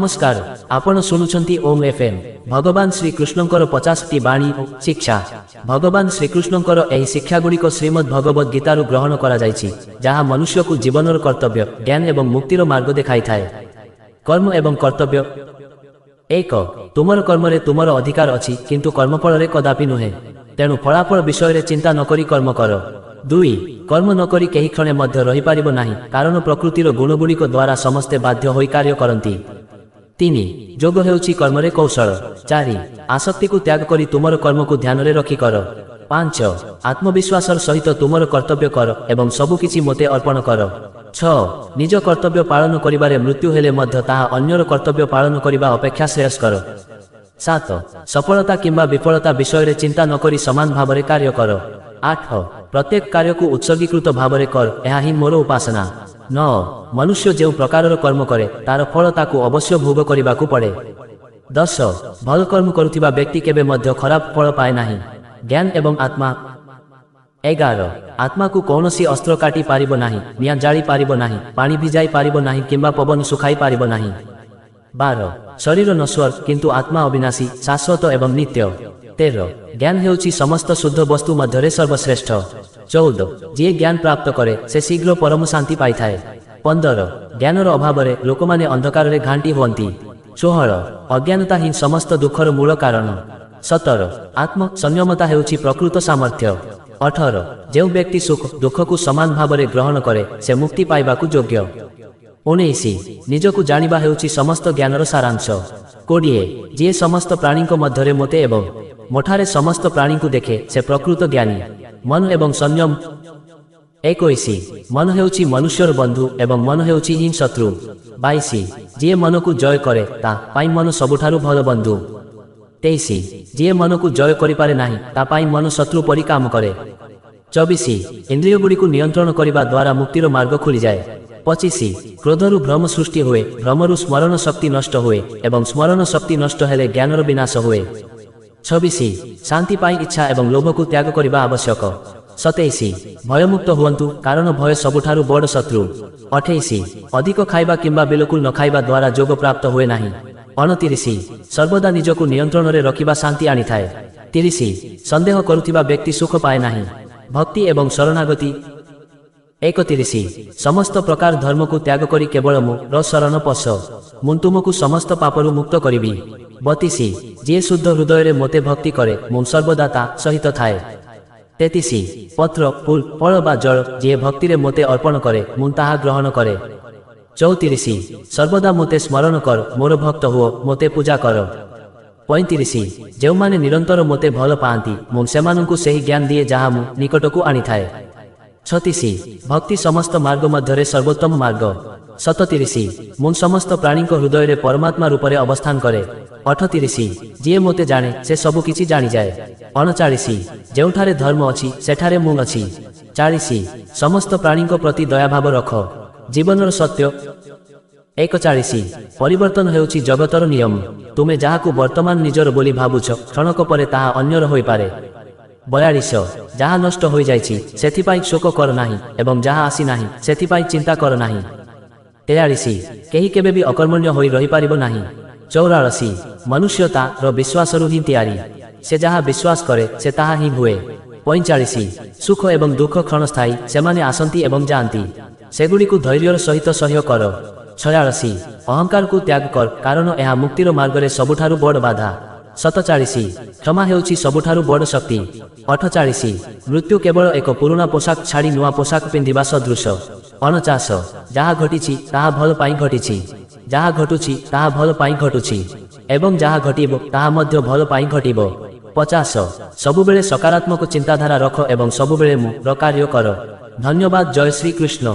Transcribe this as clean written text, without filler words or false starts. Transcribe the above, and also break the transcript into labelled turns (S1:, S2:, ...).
S1: नमस्कार आपण शुणुछंती ओम एफएम। भगवान श्रीकृष्णंकर 50टी बाणी शिक्षा। भगवान श्रीकृष्णंकर एही शिक्षा गुड़िक श्रीमद् भगवद गीतारू ग्रहण करा जायछि, जहाँ मनुष्य को जीवनर कर्तव्य ज्ञान एवं मुक्तिर मार्ग देखाई थाए। कर्म एवं कर्तव्य। 1 तुमर कर्मरे तुमर अधिकार अछि, किंतु कर्मफल कदापि नुहे, तेणु फलाफल विषय चिंता नकरी कर्म कर। 2 कर्म नकरी केही क्षणे मध्य रही पारिबो नाही, कारण प्रकृतिर गुणगुड़िक द्वारा समस्ते बाध्य होई कार्य करंती। 3 जोग हेउछि कर्मरे कौशल। 4 आसक्ति को त्याग करी तुमर कर्म को ध्यान रे रखी कर। 5 आत्मविश्वासर सहित तुमर कर्तव्य कर एवं सबु किछि मोते अर्पण कर। 6 निज कर्तव्य पालन करिबारे मृत्यु हेले मध्य ताहा अन्यर कर्तव्य पालन करिबा अपेक्षा श्रेयस्कर। 7 सफलता किंबा विफलता विषय रे चिंता नकरी समान भावरे कार्य कर। 8 प्रत्येक कार्य को उत्सर्गीकृत भावरे कर, एहा ही मोर उपासना। 9 मनुष्य जो प्रकारर कर्म करे तार फल ताकू अवश्य भोग करिबाकू पड़े। 10 भल कर्म करुथिबा व्यक्ति केबे मध्य खराब फल पाए नाही। ज्ञान एवं आत्मा। 11 आत्मा को कौनसी अस्त्र काटी पारिबो नाही, निया जाली पारिबो नाही, पानी भिजाई पारिबो नाही, किंबा पवन सुखाई पारिबो नाही। 12 शरीर नश्वर किंतु आत्मा अविनाशी, शाश्वत एवं नित्य। 13 ज्ञान हेउछि समस्त शुद्ध वस्तु मध्यरे सर्वश्रेष्ठ। 14 जे ज्ञान प्राप्त करे से शीघ्र परम शांति पाई थाए। 15 ज्ञानर अभावरे लोकमाने अंधकाररे घांटी होंती। 16 अज्ञानता ही समस्त दुखर मूल कारण। 17 आत्म संयमता हेउछि प्रकृत सामर्थ्य। 18 जो व्यक्ति सुख दुख को समान भावरे ग्रहण करे से मुक्ति पाइबाकू योग्य। 19 निजकू जानिबा हेउछि समस्त ज्ञानर सारांश। 20 जे समस्त प्राणी मध्यरे मोते एवं मोठारे समस्त प्राणी को देखे से प्रकृत ज्ञानी। मन एवं संयम। 21 मन हेउछि मनुष्यर बंधु एवं मन हेउछि ही शत्रु। 22 जे मन को जय करे ता पाई मन सबुठारु भल बंधु। 23 जे मन को जय करि पारे नाही ता पाई मन शत्रु परि काम करे। 24 इंद्रिय गुड़ी को नियंत्रण करिबा द्वारा मुक्तिर मार्ग खुली जाए। 25 क्रोधरु भ्रम सृष्टि हुए, भ्रमरु स्मरण शक्ति नष्ट हुए एवं स्मरण शक्ति नष्ट हेले ज्ञानर विनाश हुए। 26 शांति पाई इच्छा एवं लोभ को त्याग करिबा आवश्यक। 27 भयमुक्त हुवंतु, कारण भय सबुठारु बड़ शत्रु। 28 अधिक खाइबा किंबा बिल्कुल न खाइबा द्वारा जोग प्राप्त हुए नाही। 29 सर्वदा निजको नियंत्रण रे रखिबा शांति आनी थाए। 30 संदेह करुथिबा व्यक्ति सुख पाए नाही। भक्ति एवं शरणागति। 31 समस्त प्रकार धर्म को त्याग करी केवल मु शरण पश, मु तुमको समस्त पापरु मुक्त करिबी। 32 जे शुद्ध हृदय रे मोते भक्ति करे मु सर्वदा ता सहित थाए। 33 पत्र फूल फल बा जल जे भक्ति रे मोते अर्पण करे मु ताहा ग्रहण करे। 34 सर्वदा मोते स्मरण कर, मोर भक्त हुओ, मोते पूजा कर। 35 जो माने निरंतर मोते भल पांती मु सेमानंकु सेही ज्ञान दिए जहा मु निकटकू आनी थाए। 36 भक्ति समस्त मार्ग मध्यरे सर्वोत्तम मार्ग। 37 मु समस्त प्राणी को हृदय रे परमात्मा रूपरे अवस्थान करे। 38 जे मोते जाने से सबु किछि जानी जाए। 39 जेउठारे धर्म अछि सेठारे मु अछि। 40 समस्त प्राणी को प्रति दया भाव रख, जीवनर सत्य। 41 परिवर्तन हेउछि जगतर नियम, तुमे जाहाकू वर्तमान निजर बोली भाबुछ क्षणक परे ताहा अन्यर होई पारे। 42 जहा नष्ट हो जाइछि सेथिपाई शोक कर नाही एवं जहा आसी नाही सेथिपाई चिंता कर नाही। 43 केही केबे भी अकर्मण्य होई रही पारिबो नाही। 84 मनुष्यता रो विश्वासरु ही तैयारी, से जहा विश्वास करे से ताहा ही हुए। 45 सुख एवं दुख क्षणस्थायी, सेमाने आसंती एवं जानती, सेगुड़ी को धैर्यर सहित सहय कर। 46 अहंकार को त्याग कर, कारण एहा मुक्तिर मार्गरे सबुठारु बड़ बाधा। 47 क्षमा हेउछि सबुठारु बड़ शक्ति। 48 मृत्यु केवल एक पुराना पोशाक छाड़ी नुआ पोशाक पिंधिबा सदृश। 49 जहा घटिछि ताहा भल पाई घटिछि, जहा घटुछि ताहा भल पाई घटुछि एवं जहा घटिबो ताहा मध्य भल पाई घटिबो। 50 सबुबेले सकारात्मक चिंताधारा रख एवं सबुबेले मु कार्य कर। धन्यवाद। जय श्री कृष्ण।